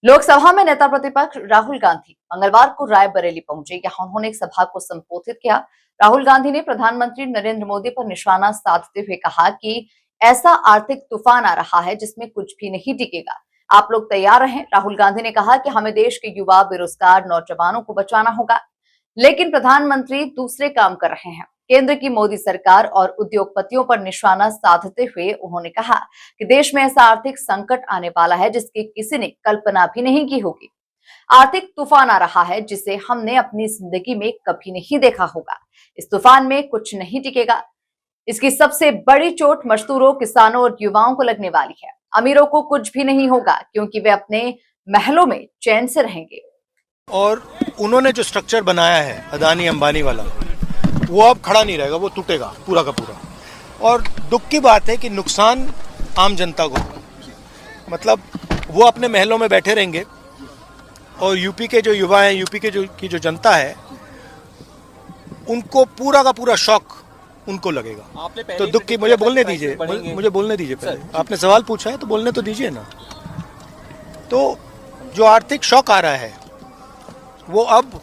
लोकसभा में नेता प्रतिपक्ष राहुल गांधी मंगलवार को रायबरेली पहुंचे। यहां उन्होंने एक सभा को संबोधित किया। राहुल गांधी ने प्रधानमंत्री नरेंद्र मोदी पर निशाना साधते हुए कहा कि ऐसा आर्थिक तूफान आ रहा है जिसमें कुछ भी नहीं टिकेगा, आप लोग तैयार रहें। राहुल गांधी ने कहा कि हमें देश के युवा, बेरोजगार नौजवानों को बचाना होगा, लेकिन प्रधानमंत्री दूसरे काम कर रहे हैं। केंद्र की मोदी सरकार और उद्योगपतियों पर निशाना साधते हुए उन्होंने कहा कि देश में ऐसा आर्थिक संकट आने वाला है जिसकी किसी ने कल्पना भी नहीं की होगी। आर्थिक तूफान आ रहा है जिसे हमने अपनी जिंदगी में कभी नहीं देखा होगा। इस तूफान में कुछ नहीं टिकेगा। इसकी सबसे बड़ी चोट मजदूरों, किसानों और युवाओं को लगने वाली है। अमीरों को कुछ भी नहीं होगा क्योंकि वे अपने महलों में चैन से रहेंगे। और उन्होंने जो स्ट्रक्चर बनाया है अदानी अंबानी वाला, वो अब खड़ा नहीं रहेगा, वो टूटेगा पूरा का पूरा। और दुख की बात है कि नुकसान आम जनता को, मतलब वो अपने महलों में बैठे रहेंगे और यूपी के जो युवा हैं, यूपी के की जो जनता है, उनको पूरा का पूरा शॉक उनको लगेगा। तो दुख की, मुझे बोलने दीजिए, मुझे बोलने दीजिए पहले। आपने सवाल पूछा है तो बोलने तो दीजिए ना। तो जो आर्थिक शॉक आ रहा है वो अब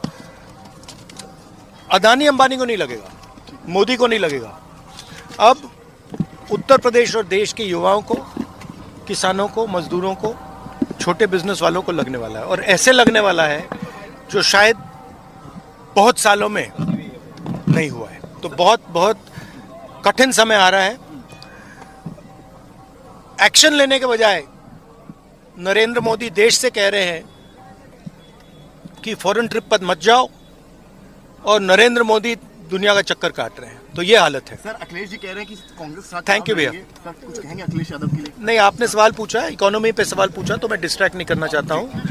अदानी अंबानी को नहीं लगेगा, मोदी को नहीं लगेगा। अब उत्तर प्रदेश और देश के युवाओं को, किसानों को, मजदूरों को, छोटे बिजनेस वालों को लगने वाला है। और ऐसे लगने वाला है जो शायद बहुत सालों में नहीं हुआ है। तो बहुत बहुत कठिन समय आ रहा है। एक्शन लेने के बजाय नरेंद्र मोदी देश से कह रहे हैं कि फॉरेन ट्रिप पर मत जाओ, और नरेंद्र मोदी दुनिया का चक्कर काट रहे हैं। तो ये हालत है। सर, अखिलेश जी कह रहे हैं कि कांग्रेस साथ थैंक यू भैया। सर, कुछ कहेंगे अखिलेश यादव के लिए? नहीं, आपने सवाल पूछा, इकोनॉमी पे सवाल पूछा, तो मैं डिस्ट्रैक्ट नहीं करना चाहता हूँ।